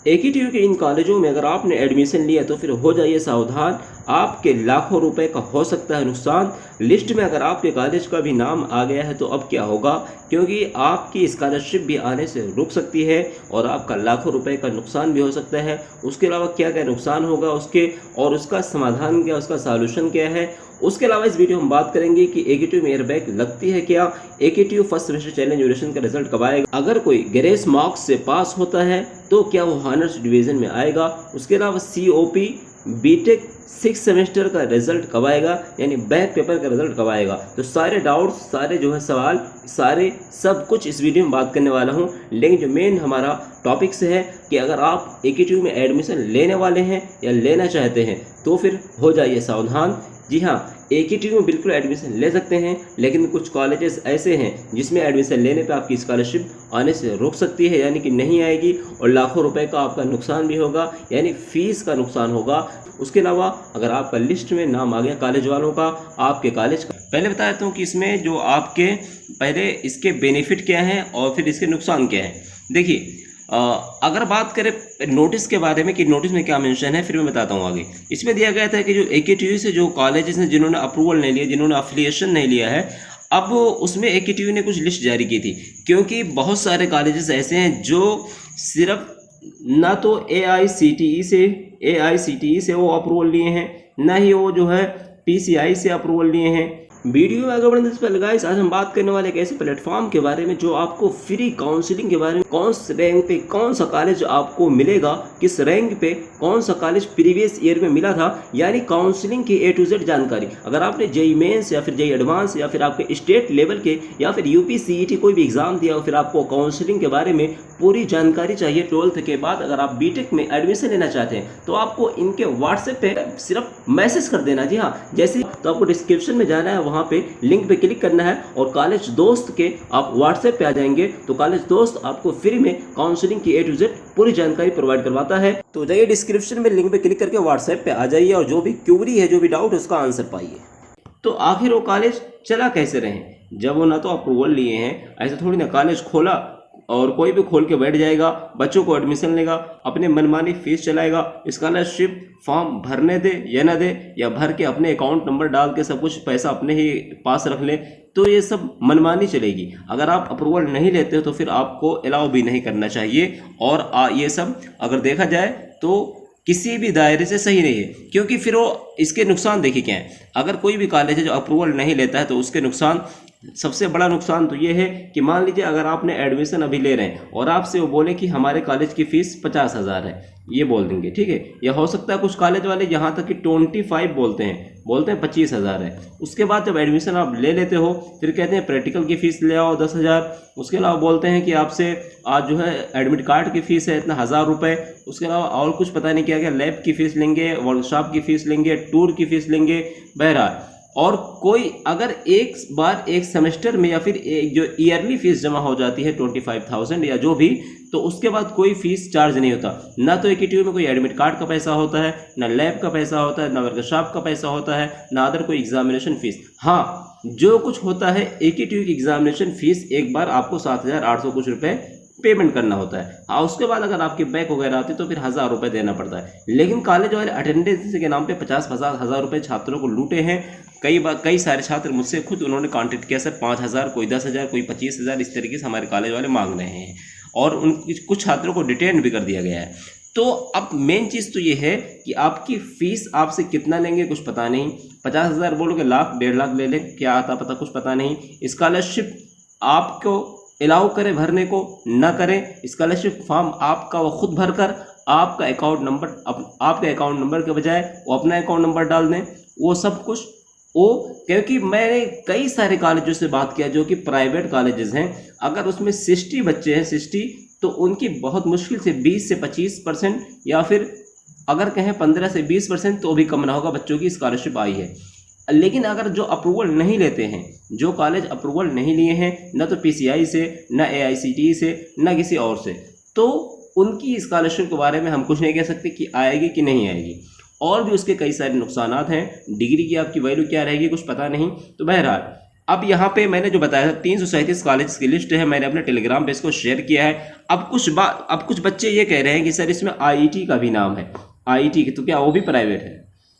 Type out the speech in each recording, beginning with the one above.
AKTU के इन कॉलेजों में अगर आपने एडमिशन लिया तो फिर हो जाइए सावधान, आपके लाखों रुपए का हो सकता है नुकसान। लिस्ट में अगर आपके कॉलेज का भी नाम आ गया है तो अब क्या होगा, क्योंकि आपकी स्कॉलरशिप भी आने से रुक सकती है और आपका लाखों रुपए का नुकसान भी हो सकता है। उसके अलावा क्या क्या नुकसान होगा उसके, और उसका समाधान क्या, उसका सॉल्यूशन क्या है, उसके अलावा इस वीडियो में बात करेंगे कि एकेटीयू में एयरबैग लगती है क्या, AKTU first semester challenge duration का रिजल्ट कब आएगा, अगर कोई ग्रेस मार्क्स से पास होता है तो क्या वो हॉनर्स डिवीजन में आएगा, उसके अलावा सीओपी बीटेक 6 सेमेस्टर का रिजल्ट कब आएगा, यानी बैक पेपर का रिजल्ट कब आएगा। तो सारे डाउट्स, सारे जो है सवाल, सारे सब कुछ इस वीडियो में बात करने वाला हूं। लेकिन जो मेन हमारा टॉपिक से है कि अगर आप एकेटीयू में एडमिशन लेने वाले हैं या लेना चाहते हैं तो फिर हो जाइए सावधान। जी हाँ, एकेटीयू में बिल्कुल एडमिशन ले सकते हैं, लेकिन कुछ कॉलेजेस ऐसे हैं जिसमें एडमिशन लेने पे आपकी स्कॉलरशिप आने से रुक सकती है, यानी कि नहीं आएगी, और लाखों रुपए का आपका नुकसान भी होगा, यानी फीस का नुकसान होगा। उसके अलावा अगर आपका लिस्ट में नाम आ गया कॉलेज वालों का, आपके कॉलेज का, पहले बता देता हूँ कि इसमें जो आपके पहले इसके बेनिफिट क्या हैं और फिर इसके नुकसान क्या हैं। देखिए, अगर बात करें नोटिस के बारे में कि नोटिस में क्या मेंशन है, फिर मैं बताता हूँ आगे। इसमें दिया गया था कि जो एकेटीयू से जो कॉलेजेस ने जिन्होंने अप्रूवल नहीं लिया, जिन्होंने अफिलिएशन नहीं लिया है, अब उसमें एकेटीयू ने कुछ लिस्ट जारी की थी, क्योंकि बहुत सारे कॉलेजेस ऐसे हैं जो सिर्फ ना तो एआईसीटीई से वो अप्रूवल लिए हैं, ना ही वो जो है पीसीआई से अप्रूवल लिए हैं। वीडियो में आगे बढ़ने से पहले गाइस, आज हम बात करने वाले एक ऐसे प्लेटफॉर्म के बारे में जो आपको फ्री काउंसलिंग के बारे में, कौन से रैंक पे कौन सा कॉलेज आपको मिलेगा, किस रैंक पे कौन सा कॉलेज प्रीवियस ईयर में मिला था, यानी काउंसलिंग की ए टू जेड जानकारी। अगर आपने जेई मेंस या फिर जेई एडवांस या फिर आपके स्टेट लेवल के या फिर यूपीसीईटी कोई भी एग्जाम दिया और फिर आपको काउंसलिंग के बारे में पूरी जानकारी चाहिए 12th के बाद, अगर आप बीटेक में एडमिशन लेना चाहते हैं तो आपको इनके व्हाट्सएप पे सिर्फ मैसेज कर देना। जी हाँ, जैसे तो आपको डिस्क्रिप्शन में जाना है, वहां पे लिंक पे क्लिक करना है और कॉलेज दोस्त के आप व्हाट्सएप पे आ जाएंगे तो कॉलेज दोस्त आपको फ्री में काउंसलिंग की ए टू जेड पूरी जानकारी प्रोवाइड करवाता है। तो जाइए डिस्क्रिप्शन में लिंक पे क्लिक करके व्हाट्सएप पे आ जाइए और जो भी क्यूरी है, जो भी डाउट, उसका आंसर पाइए। तो आखिर वो कॉलेज चला कैसे रहे, जब वो ना तो अप्रूवल लिए हैं, ऐसे थोड़ी ना कॉलेज खोला और कोई भी खोल के बैठ जाएगा, बच्चों को एडमिशन लेगा, अपने मनमानी फीस चलाएगा, स्कॉलरशिप फॉर्म भरने दे या ना दे, या भर के अपने अकाउंट नंबर डाल के सब कुछ पैसा अपने ही पास रख ले, तो ये सब मनमानी चलेगी। अगर आप अप्रूवल नहीं लेते हो तो फिर आपको अलाउ भी नहीं करना चाहिए। और ये सब अगर देखा जाए तो किसी भी दायरे से सही नहीं है, क्योंकि फिर वो इसके नुकसान देखिए क्या है। अगर कोई भी कॉलेज है जो अप्रूवल नहीं लेता है तो उसके नुकसान, सबसे बड़ा नुकसान तो ये है कि मान लीजिए अगर आपने एडमिशन अभी ले रहे हैं और आपसे वो बोले कि हमारे कॉलेज की फीस 50,000 है, ये बोल देंगे, ठीक है। या हो सकता है कुछ कॉलेज वाले यहाँ तक कि 25 बोलते हैं 25,000 है। उसके बाद जब एडमिशन आप ले लेते हो फिर कहते हैं प्रैक्टिकल की फ़ीस ले आओ 10,000। उसके अलावा बोलते हैं कि आपसे आज जो है एडमिट कार्ड की फ़ीस है इतना 1,000 रुपये। उसके अलावा और कुछ पता नहीं क्या क्या, लैब की फ़ीस लेंगे, वर्कशॉप की फ़ीस लेंगे, टूर की फ़ीस लेंगे, बहरहाल। और कोई अगर एक बार एक सेमेस्टर में या फिर एक जो ईयरली फीस जमा हो जाती है 25,000 या जो भी, तो उसके बाद कोई फीस चार्ज नहीं होता। ना तो एकेटीयू में कोई एडमिट कार्ड का पैसा होता है, ना लैब का पैसा होता है, ना वर्कशॉप का पैसा होता है, ना अदर कोई एग्जामिनेशन फीस। हाँ, जो कुछ होता है एकेटीयू की एग्जामिनेशन फीस एक बार आपको 7,800 कुछ रुपए पेमेंट करना होता है। हाँ, उसके बाद अगर आपकी बैक वगैरह आती तो फिर 1,000 रुपये देना पड़ता है। लेकिन कॉलेज वाले अटेंडेंस के नाम पे 50-50 हज़ार रुपये छात्रों को लूटे हैं। कई सारे छात्र मुझसे खुद उन्होंने कांटेक्ट किया, सर 5,000, कोई 10,000, कोई 25,000, इस तरीके से हमारे कॉलेज वाले मांग रहे हैं और उन कुछ छात्रों को डिटेन भी कर दिया गया है। तो अब मेन चीज़ तो ये है कि आपकी फ़ीस आपसे कितना लेंगे कुछ पता नहीं। 50,000 बोलोगे, लाख 1.5 लाख ले लें, क्या आता पता कुछ पता नहीं। स्कॉलरशिप आपको अलाउ करें भरने को, ना करें, स्कॉलरशिप फॉर्म आपका वो खुद भर कर आपका आपके अकाउंट नंबर के बजाय वो अपना अकाउंट नंबर डाल दें, वो सब कुछ वो। क्योंकि मैंने कई सारे कॉलेजों से बात किया जो कि प्राइवेट कॉलेजेस हैं, अगर उसमें 60 बच्चे हैं 60, तो उनकी बहुत मुश्किल से 20 से 25% या फिर अगर कहें 15 से 20% तो भी कम ना होगा बच्चों की स्कॉलरशिप आई है। लेकिन अगर जो अप्रूवल नहीं लेते हैं, जो कॉलेज अप्रूवल नहीं लिए हैं, ना तो पीसीआई से, ना एआईसीटीई से, ना किसी और से, तो उनकी स्कॉलरशिप के बारे में हम कुछ नहीं कह सकते कि आएगी कि नहीं आएगी। और भी उसके कई सारे नुकसानात हैं, डिग्री की आपकी वैल्यू क्या रहेगी कुछ पता नहीं। तो बहरहाल अब यहाँ पे मैंने जो बताया था 337 कॉलेज की लिस्ट है, मैंने अपने टेलीग्राम पे इसको शेयर किया है। अब कुछ बच्चे ये कह रहे हैं कि सर इसमें आईआईटी का भी नाम है, आईआईटी तो क्या वो भी प्राइवेट है?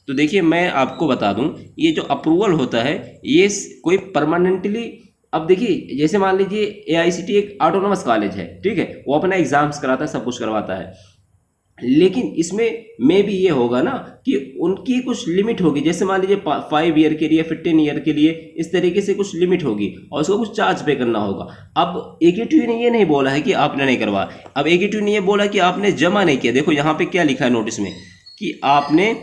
तो देखिए मैं आपको बता दूं, ये जो अप्रूवल होता है ये कोई परमानेंटली, अब देखिए जैसे मान लीजिए एआईसीटी एक ऑटोनोमस कॉलेज है, ठीक है, वो अपना एग्जाम्स कराता है, सब कुछ करवाता है, लेकिन इसमें में भी ये होगा ना कि उनकी कुछ लिमिट होगी। जैसे मान लीजिए 5 ईयर के लिए, 15 ईयर के लिए, इस तरीके से कुछ लिमिट होगी और उसको कुछ चार्ज पे करना होगा। अब एकेटीयू ने ये नहीं बोला है कि आपने नहीं करवा, अब एकेटीयू ने ये बोला कि आपने जमा नहीं किया। देखो यहाँ पे क्या लिखा है नोटिस में कि आपने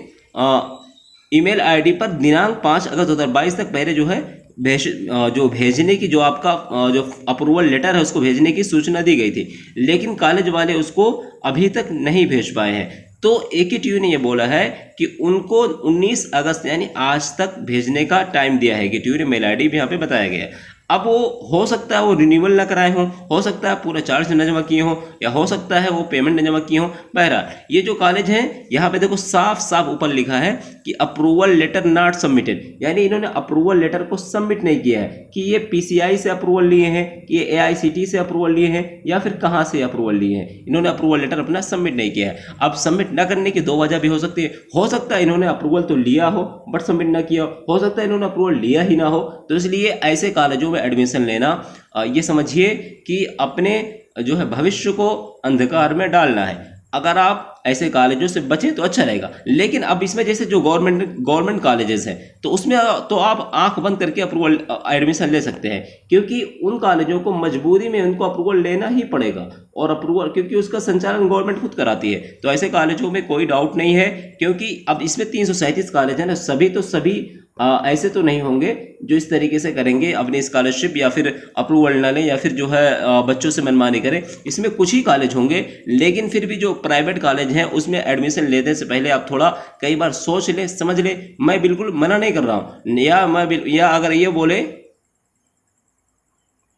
ईमेल आईडी पर दिनांक 5 अगस्त 2022 तक पहले जो है जो भेजने की, जो आपका जो अप्रूवल लेटर है उसको भेजने की सूचना दी गई थी, लेकिन कॉलेज वाले उसको अभी तक नहीं भेज पाए हैं। तो एकेटीयू ने यह बोला है कि उनको 19 अगस्त यानी आज तक भेजने का टाइम दिया है। एकेटीयू ने मेल आईडी भी यहाँ पे बताया गया है। अब वो हो सकता है वो रिन्यूअल ना कराए हों, हो सकता है पूरा चार्ज न जमा किए हों, या हो सकता है वो पेमेंट न जमा किए हों। बहरहाल ये जो कॉलेज हैं यहाँ पे देखो साफ साफ ऊपर लिखा है कि अप्रूवल लेटर नॉट सबमिटेड, यानी इन्होंने अप्रूवल लेटर को सबमिट नहीं किया है कि ये पीसीआई से अप्रूवल लिए हैं, कि ये एआईसीटी से अप्रूवल लिए हैं, या फिर कहाँ से अप्रूवल लिए हैं। इन्होंने अप्रूवल लेटर अपना सबमिट नहीं किया है। अब सबमिट न करने की 2 वजह भी हो सकती है। हो सकता है इन्होंने अप्रूवल तो लिया हो बट सबमिट ना किया हो सकता है इन्होंने अप्रूवल लिया ही ना हो। तो इसलिए ऐसे कॉलेजों एडमिशन लेना ये समझिए कि अपने जो है भविष्य को अंधकार में डालना है। अगर आप ऐसे कॉलेजों से बचें तो अच्छा रहेगा। लेकिन अब इसमें जैसे जो गवर्नमेंट कॉलेजेस हैं तो उसमें तो आप आंख बंद करके अप्रूवल एडमिशन ले सकते हैं, क्योंकि उन कॉलेजों को मजबूरी में उनको अप्रूवल लेना ही पड़ेगा, और अप्रूवल क्योंकि उसका संचालन गवर्नमेंट खुद कराती है। तो ऐसे कॉलेजों में कोई डाउट नहीं है, क्योंकि अब इसमें 337 कॉलेज है ना, सभी ऐसे तो नहीं होंगे जो इस तरीके से करेंगे अपनी स्कॉलरशिप या फिर अप्रूवल ना लें या फिर जो है बच्चों से मनमानी करें। इसमें कुछ ही कॉलेज होंगे, लेकिन फिर भी जो प्राइवेट कॉलेज हैं उसमें एडमिशन लेने से पहले आप थोड़ा कई बार सोच लें, समझ लें। मैं बिल्कुल मना नहीं कर रहा हूँ, या अगर ये बोले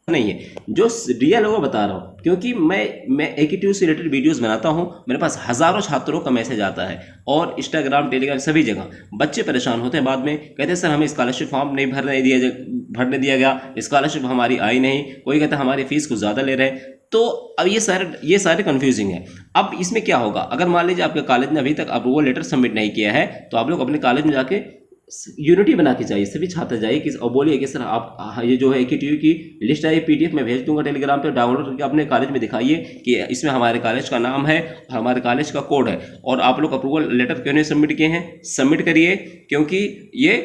नहीं है, जो रियल है वो बता रहा हूँ, क्योंकि मैं एकेटीयू से रिलेटेड वीडियोस बनाता हूँ। मेरे पास हज़ारों छात्रों का मैसेज आता है और इंस्टाग्राम, टेलीग्राम, सभी जगह बच्चे परेशान होते हैं। बाद में कहते हैं सर हमें स्कॉलरशिप फॉर्म नहीं भरने दिया गया, स्कॉलरशिप हमारी आई नहीं, कोई कहता है हमारी फीस कुछ ज़्यादा ले रहे हैं। तो अब ये सारे कंफ्यूजिंग है। अब इसमें क्या होगा, अगर मान लीजिए आपके कॉलेज ने अभी तक अप्रूवल लेटर सबमिट नहीं किया है तो आप लोग अपने कॉलेज में जाके यूनिटी बना के चाहिए, सभी छात्र जाइए कि और बोलिए कि सर आप ये जो है एकेटीयू की लिस्ट आई पीडीएफ में भेज दूंगा टेलीग्राम पे, डाउनलोड करके अपने कॉलेज में दिखाइए कि इसमें हमारे कॉलेज का नाम है, हमारे कॉलेज का कोड है, और आप लोग अप्रूवल लेटर क्यों नहीं सबमिट किए हैं, सबमिट करिए, क्योंकि ये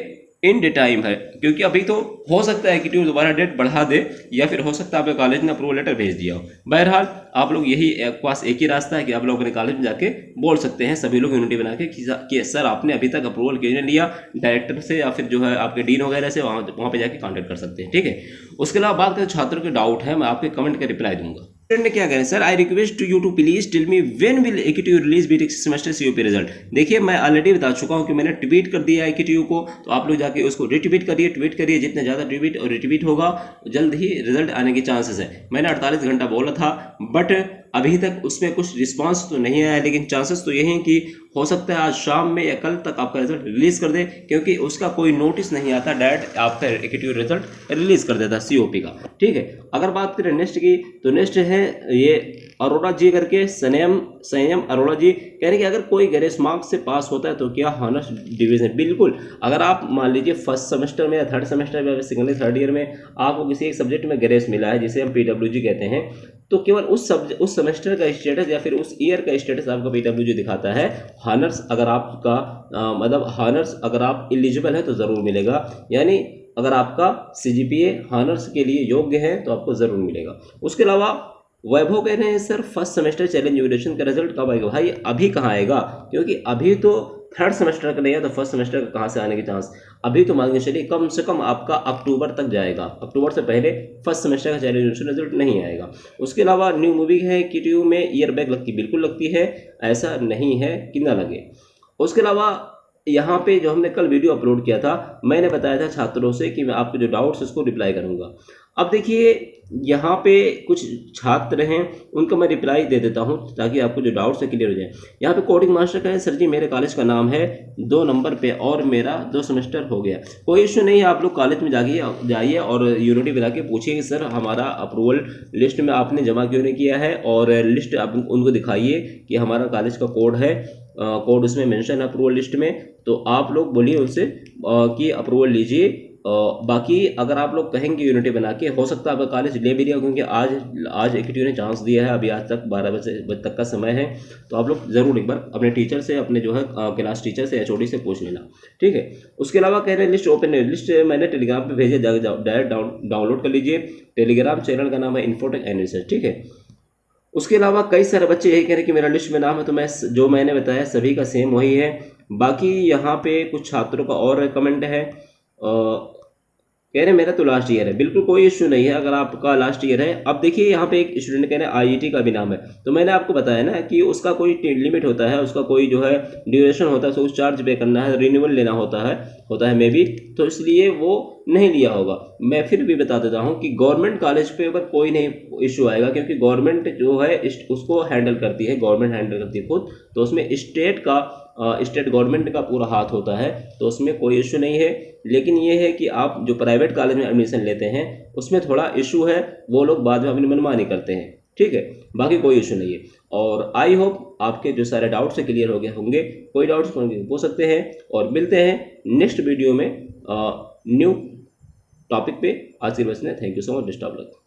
इन डे टाइम है। क्योंकि अभी तो हो सकता है कि दोबारा डेट बढ़ा दे, या फिर हो सकता है आपके कॉलेज ने अप्रूवल लेटर भेज दिया हो। बहरहाल आप लोग यही पास एक ही रास्ता है कि आप लोग अपने कॉलेज में जाके बोल सकते हैं, सभी लोग यूनिटी बना के कि सर आपने अभी तक अप्रूवल क्यों नहीं लिया, डायरेक्टर से या फिर जो है आपके डीन वगैरह से वहाँ पे जाके कॉन्टेक्ट कर सकते हैं, ठीक है। उसके अलावा बात करें छात्रों के डाउट है, मैं आपके कमेंट का रिप्लाई दूंगा। ने क्या करें sir, I request to you to please tell me when will AKTU release BTech semester COP result. देखिए मैं ऑलरेडी बता चुका हूं कि मैंने ट्वीट कर दिया एकेटीयू को, तो आप लोग जाके उसको रिट्वीट करिए, ट्वीट करिए। जितने ज़्यादा ट्वीट और रिट्वीट होगा जल्द ही रिजल्ट आने के चांसेस है। मैंने 48 घंटा बोला था, बट अभी तक उसमें कुछ रिस्पांस तो नहीं आया, लेकिन चांसेस तो यही हैं कि हो सकता है आज शाम में या कल तक आपका रिजल्ट रिलीज कर दे, क्योंकि उसका कोई नोटिस नहीं आता, डायरेक्ट आपका एकेटीयू रिजल्ट रिलीज कर देता सीओपी का, ठीक है। अगर बात करें नेक्स्ट की, तो नेक्स्ट है ये अरोड़ा जी करके, संयम अरोड़ा जी कह रहे हैं कि अगर कोई ग्रेस मार्क्स से पास होता है तो क्या हॉनर्स डिवीजन। बिल्कुल, अगर आप मान लीजिए फर्स्ट सेमेस्टर में या थर्ड सेमेस्टर में, सेकेंड थर्ड ईयर में आपको किसी एक सब्जेक्ट में ग्रेस मिला है, जिसे हम पीडब्ल्यूजी कहते हैं, तो केवल उस सेमेस्टर का स्टेटस या फिर उस ईयर का स्टेटस आपका पीडब्ल्यूजी दिखाता है। हॉनर्स अगर आपका मतलब हॉनर्स अगर आप एलिजिबल है तो ज़रूर मिलेगा, यानी अगर आपका सीजीपीए हॉनर्स के लिए योग्य है तो आपको ज़रूर मिलेगा। उसके अलावा वैभव कह रहे हैं sir first semester challenge duration का रिजल्ट कब आएगा। भाई अभी कहाँ आएगा, क्योंकि अभी तो थर्ड सेमेस्टर का नहीं है, तो फर्स्ट सेमेस्टर का कहाँ से आने के चांस। अभी तो मान के चलिए कम से कम आपका अक्टूबर तक जाएगा, अक्टूबर से पहले फर्स्ट सेमेस्टर का चैलेंज ड्यूरेशन रिजल्ट नहीं आएगा। उसके अलावा न्यू मूवी है एकेटीयू में ईयर बैग लगती, बिल्कुल लगती है, ऐसा नहीं है कि ना लगे। उसके अलावा यहाँ पे जो हमने कल वीडियो अपलोड किया था, मैंने बताया था छात्रों से कि मैं आपके जो डाउट्स उसको रिप्लाई करूँगा। अब देखिए यहाँ पे कुछ छात्र हैं, उनका मैं रिप्लाई दे देता हूँ ताकि आपको जो डाउट्स है क्लियर हो जाए। यहाँ पे कोडिंग मास्टर का है, सर जी मेरे कॉलेज का नाम है 2 नंबर पे और मेरा 2 सेमेस्टर हो गया। कोई इश्यू नहीं है, आप लोग कॉलेज में जाइए और यूनिटी बुला के पूछिए कि सर हमारा अप्रूवल लिस्ट में आपने जमा क्यों नहीं किया है, और लिस्ट आप उनको दिखाइए कि हमारा कॉलेज का कोड है, कोड उसमें मेंशन है अप्रूवल लिस्ट में। तो आप लोग बोलिए उनसे कि अप्रूवल लीजिए। बाकी अगर आप लोग कहेंगे यूनिटी बना के, हो सकता है आपका कॉलेज ले भी लिया, क्योंकि आज AQT ने चांस दिया है, अभी आज तक 12 बजे तक का समय है। तो आप लोग ज़रूर एक बार अपने टीचर से, अपने जो है क्लास टीचर से, HOD से पूछ लेना, ठीक है। उसके अलावा कह रहे हैं लिस्ट ओपन है, लिस्ट मैंने टेलीग्राम पे भेजे, डायरेक्ट डाउनलोड कर लीजिए। टेलीग्राम चैनल का नाम है इन्फोटेक एनालिसिस, ठीक है। उसके अलावा कई सारे बच्चे यही कह रहे हैं कि मेरा लिस्ट में नाम है, तो मैं जो मैंने बताया सभी का सेम वही है। बाकी यहाँ पे कुछ छात्रों का और कमेंट है, कह रहे हैं मेरा तो लास्ट ईयर है। बिल्कुल कोई इश्यू नहीं है अगर आपका लास्ट ईयर है। अब देखिए यहाँ पे एक स्टूडेंट कह रहे हैं IIT का भी नाम है, तो मैंने आपको बताया ना कि उसका कोई लिमिट होता है, उसका कोई जो है ड्यूरेशन होता है, उसको चार्ज पे करना है, रिन्यूअल लेना होता है मे बी, तो इसलिए वो नहीं लिया होगा। मैं फिर भी बता देता हूँ कि गवर्नमेंट कॉलेज पे ऊपर कोई नहीं इश्यू आएगा, क्योंकि गवर्नमेंट जो है उसको हैंडल करती है, गवर्नमेंट हैंडल करती है खुद, तो उसमें स्टेट गवर्नमेंट का पूरा हाथ होता है, तो उसमें कोई इशू नहीं है। लेकिन ये है कि आप जो प्राइवेट कॉलेज में एडमिशन लेते हैं उसमें थोड़ा इशू है, वो लोग बाद में अपनी मनमानी करते हैं, ठीक है। बाकी कोई इशू नहीं है, और आई होप आपके जो सारे डाउट्स है क्लियर हो गए होंगे। कोई डाउट्स पूछ सकते हैं, और मिलते हैं नेक्स्ट वीडियो में न्यू टॉपिक पे। आज की बस में thank you so much, best of luck.